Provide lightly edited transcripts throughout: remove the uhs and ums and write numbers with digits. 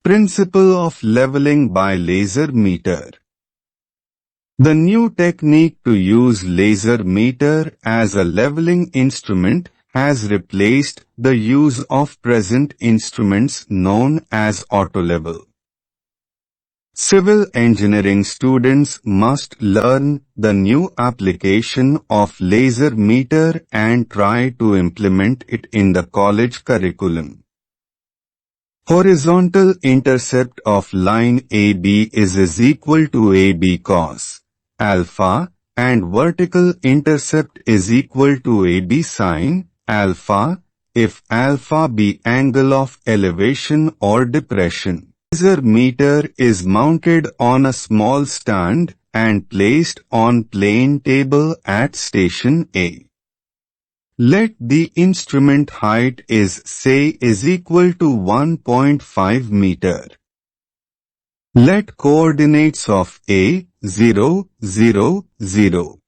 Principle of leveling by laser meter. The new technique to use laser meter as a leveling instrument has replaced the use of present instruments known as autolevel. Civil engineering students must learn the new application of laser meter and try to implement it in the college curriculum. Horizontal intercept of line AB is equal to AB cos alpha, and vertical intercept is equal to AB sin alpha, if alpha be angle of elevation or depression. Laser meter is mounted on a small stand and placed on plane table at station A. Let the instrument height is equal to 1.5 meter. Let coordinates of A, 0, 0, 0.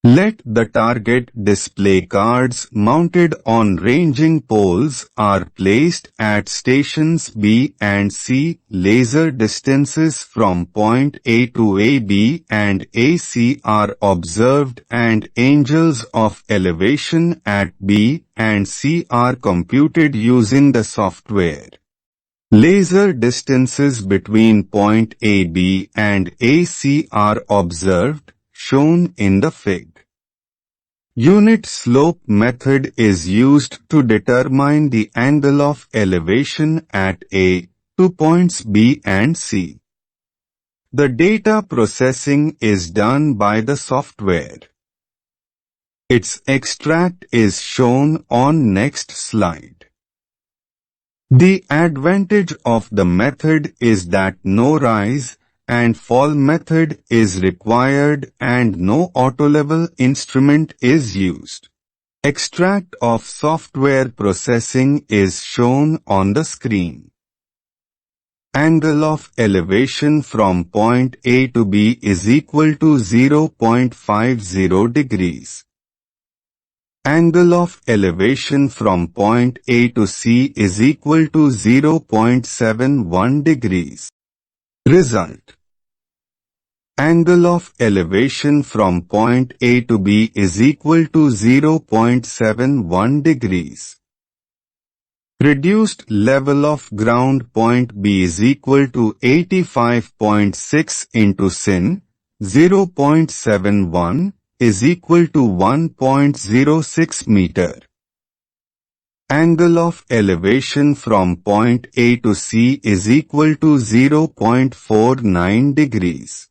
Let the target display cards mounted on ranging poles are placed at stations B and C. Laser distances from point A to AB and AC are observed and angles of elevation at B and C are computed using the software. Laser distances between point AB and AC are observed, shown in the fig. Unit slope method is used to determine the angle of elevation at A, to points B and C. The data processing is done by the software. Its extract is shown on next slide. The advantage of the method is that no rise and fall method is required and no autolevel instrument is used. Extract of software processing is shown on the screen. Angle of elevation from point A to B is equal to 0.50 degrees. Angle of elevation from point A to C is equal to 0.71 degrees. Result. Angle of elevation from point A to B is equal to 0.71 degrees. Reduced level of ground point B is equal to 85.6 into sin, 0.71, is equal to 1.06 meter. Angle of elevation from point A to C is equal to 0.49 degrees.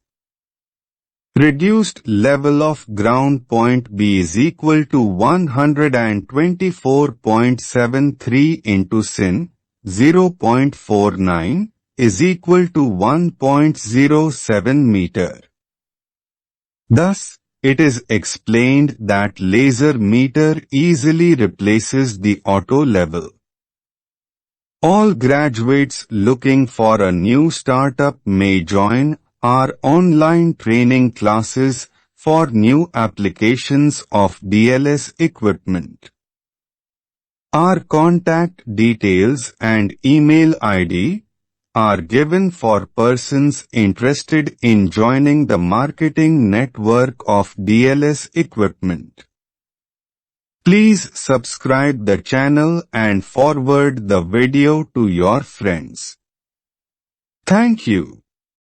Reduced level of ground point B is equal to 124.73 into sin, 0.49, is equal to 1.07 meter. Thus, it is explained that laser meter easily replaces the auto level. All graduates looking for a new startup may join our online training classes for new applications of DLS equipment. Our contact details and email ID are given for persons interested in joining the marketing network of DLS equipment. Please subscribe the channel and forward the video to your friends. Thank you.